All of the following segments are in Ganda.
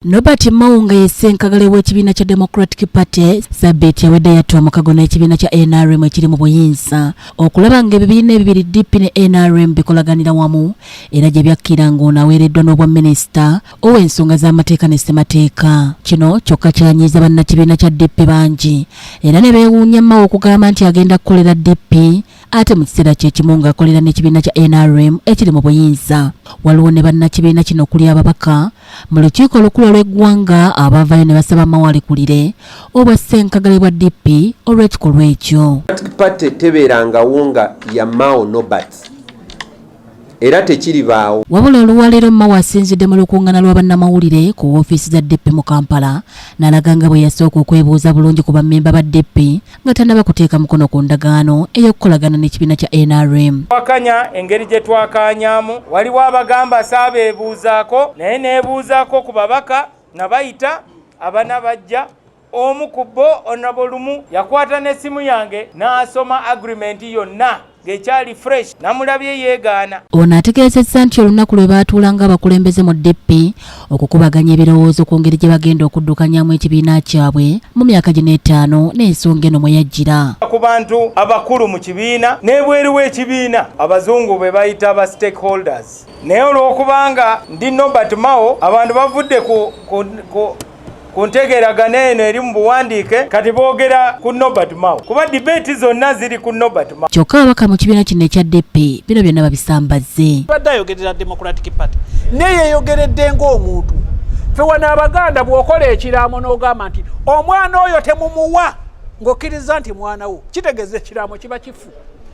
Norbert Maunga yesenkagale w'ekibiina kya Democratic Party Sabeti yawedde yatwa mukago n'ekibiina kya NRM ekiri mu buyinza okulaba ng'ebibiina ebibiri DP ne NRM bikolaganira wamu era gye byakkira ng'ono aweereddwa n'obwa minisita ow'ensonga z'amateeka ne ssemateeka. Kino kyokka kyanyiiza bannakibiina kya DP bangi era ne beewuunya Mao okugamba nti agenda kukolera DP ate mu kiseera kyekimu ng'akolera n'ekibiina kya NRM ekiri mu buyinza. Waliwo ne bannakibiina kino okuli ababaka mu lukiiko olukulu lw'eggwanga abavayo ne basaba Mao alekulire obwassenkagale bwa DP olw'ekikolwa ekyo. Party tebeerangawo nga ya Mao Norbert era tekiribaawo. Wabula olwaleero Mao asinzidde mu lukuŋŋaana lwa bannamawulire ku woofiisi za DP mu Kampala n'alaga nga bwe yasooka okwebuuza bulungi ku bammemba ba DP nga tannaba kuteeka mukono ku ndagaano ey'okukolagana n'ekibiina kya NRM. Twakanya engeri gye twakanyaamu waliwo abagamba saabeebuuzaako naye neebuuzaako ku babaka nga bayita abana bajja omu ku bo onabolumu yakwata n'essimu yange n'asoma agreement yonna gekyali fresh namulabye yeegaana. Ono ategeezezza nti olunaku lwe baatuulanga abakulembeze mu DP okukubaganya ebirowoozo ku ngeri gye bagenda okuddukanyamu ekibiina kyabwe mu myaka gino etaano n'ensonga eno mwe yajjira. Ku bantu abakulu mu kibiina n'ebweru w'ekibiina abazungu be bayita aba stakeholders. Naye olw'okubanga ndi Norbert Mao abantu bavudde ku ntegeeragana eno eri mu buwandiike kati boogera ku Norbert Mao kuba debate zonna ziri ku Norbert Mao. Kyokka ababaka mu kibiina kino ekya DP bino byonna babisambazze. Badde ayogerera Democratic Party naye yeeyogeredde ng'omuntu. Ffe wano Abaganda bw'okola ekiraamo n'ogamba nti omwana oyo temumuwa ng'okkiriza nti mwana wo kitegeeza ekiraamo kiba kifu.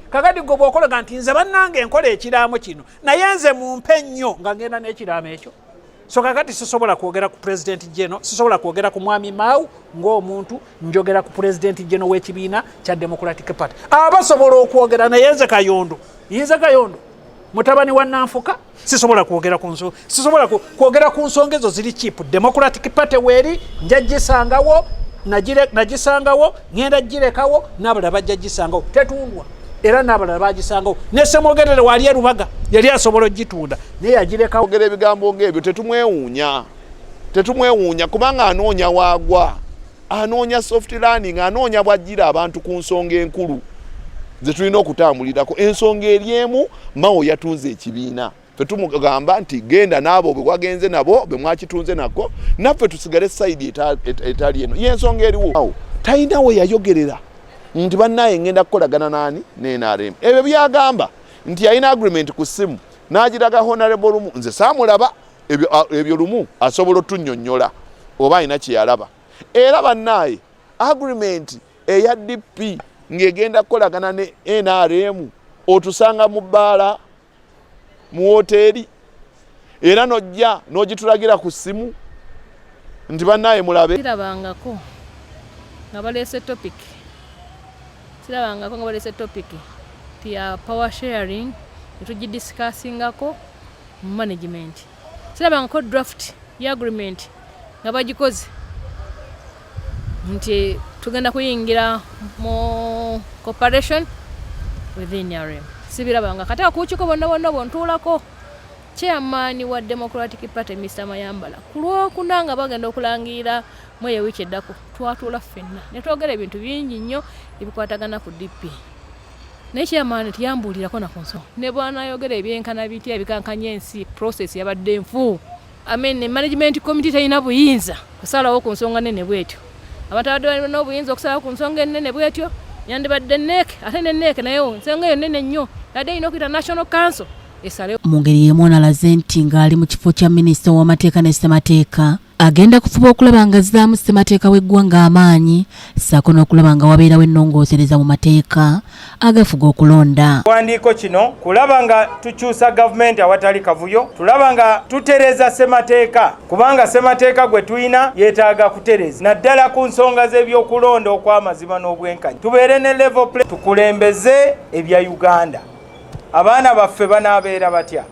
Kakati gwe bw'okolaga nti nze bannange nkola ekiraamo kino naye nze mumpe nnyo nga ngenda n'ekiraamo ekyo. So kakati sisobola kwogera ku President General, sisobola kwogera ku Mwami Mao ng'omuntu, njogera ku President General w'ekibiina kya Democratic Party. Abasobola okwogera naye nze Kayondo, yinza Kayondo mutabani wa Nanfuka sisobola kwogera ku nsonga, sisobola kwogera ku nsonga ezo ziri cheap. Democratic Party weeri njagisangawo, nagisangawo, ngenda girekawo, n'abalala bajja gisangawo, tetundwa. Era n'abalala bagisangawo ne Ssemogerere wali e Rubaga yali asobola ogitunda naye yagirekawo. Ogera ebigambo ng'ebyo tetumwewuunya kubanga anoonya waagwa, anoonya soft landing, anoonya bwajjira abantu ku nsonga enkulu ze tulina okutambulirako. Ensonga eri emu, Mao yatunze ekibiina, ffe tumugamba nti genda n'abo bwe wagenze nabo be mwakitunze nako naffe tusigale sayidi etali eno. Y'ensonga eriwo talina we yayogerera nti bannaye ngenda kukolagana nani ne NRM. Ebyo byagamba nti yalina agreement ku ssimu n'agiraga honorable lumu, nze saamulaba ebyo lumu asobola otunnyonnyola oba alina kye yalaba. Era bannaye agreement eya DP ng'egenda kukolagana ne NRM otusanga mu bbaala mu woteeri era nojja n'ogitulagira ku ssimu nti bannaye mulabe. Sirabangako nga baleese topic. Sirabangako nga baleese topic ya power sharing netugidiscussingako mu management. Sirabangako draft ya agreement nga bagikoze nti tugenda kuyingira mu cooperation within NRM. Sibirabanga kati akuukiiko bonna bontuulako chairman wa Democratic Party Mr. Mayambala kulwokuna nga bagenda okulangira mweye wiki eddako twatuula ffenna ne twogera ebintu bingi nnyo ebikwatagana ku DP. Naye chairman tiyambuulirako na ku nsonga ne bwana ayogera ebyenkana biti ebikankanya ensi process yabadde nfu. Management committee talina buyinza kusalawo ku nsonga nene bwetyo. Abantu abadde n'obuyinza okusalawo ku nsonga ennene bwetyo yandibadde neeke ate ne neeke nayo nsonga eyo nnene nnyo yadde ino okuyita National Council. Mu ngeri y'emu alaze nti ng'ali mu kifo kya minisita w'amateeka ne ssemateeka agenda kufuba okulaba nga azzaamu ssemateeka w'eggwanga amaanyi ssaako n'okulaba nga wabeerawo ennongoosereza mu mateeka agafuga okulonda. Wandiiko kino kulaba nga tukyusa gavumenti awatali kavuyo, tulaba nga tutereza ssemateeka kubanga ssemateeka gwe tuyina yeetaaga kutereza naddala ku nsonga z'ebyokulonda okw'amazima n'obwenkanya. Tubeere ne level play tukulembeze ebya Uganda. Abaana baffe banaabeera batya,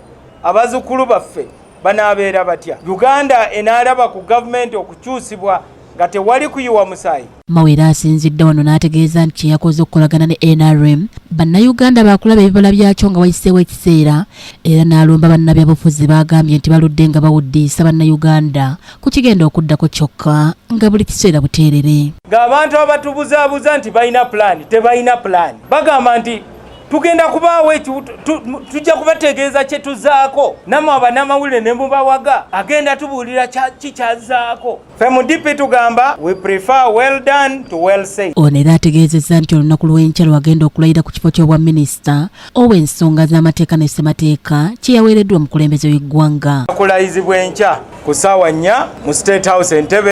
abazukulu baffe banaabeera batya. Uganda enaalaba ku gavumenti okukyusibwa nga tewali kuyiwa musaayi. Mawera asinzidde wano n'ategeeza nti yakoze okukolagana ne NRM bannayuganda baakulaba ebibala byakyo nga wayiseewo ekiseera era n'alumba bannabyabufuzi baagambye nti baludde nga bawuddiisa bannayuganda ku kigenda okuddako kyokka nga buli kiseera buteerere. Ng'abantu abatubuzaabuza nti balina pulaani tebalina pulaani bagamba nti tugenda kubaawo tujja kubategeeza kye tuzaako nammwe abanamawulire ne mubawaga agenda tubuulira kikyazaako. Ffe mu DP tugamba we prefer well done to well said. Ono era ategeezezza nti olunaku lw'enkya lwagenda okulayira ku kifo ky'obwaminisita ow'ensonga z'amateeka ne ssemateeka kye yaweereddwa omukulembeze w'eggwanga. Kulayizibwa enkya ku ssaawa 4 mu State House Entebbe.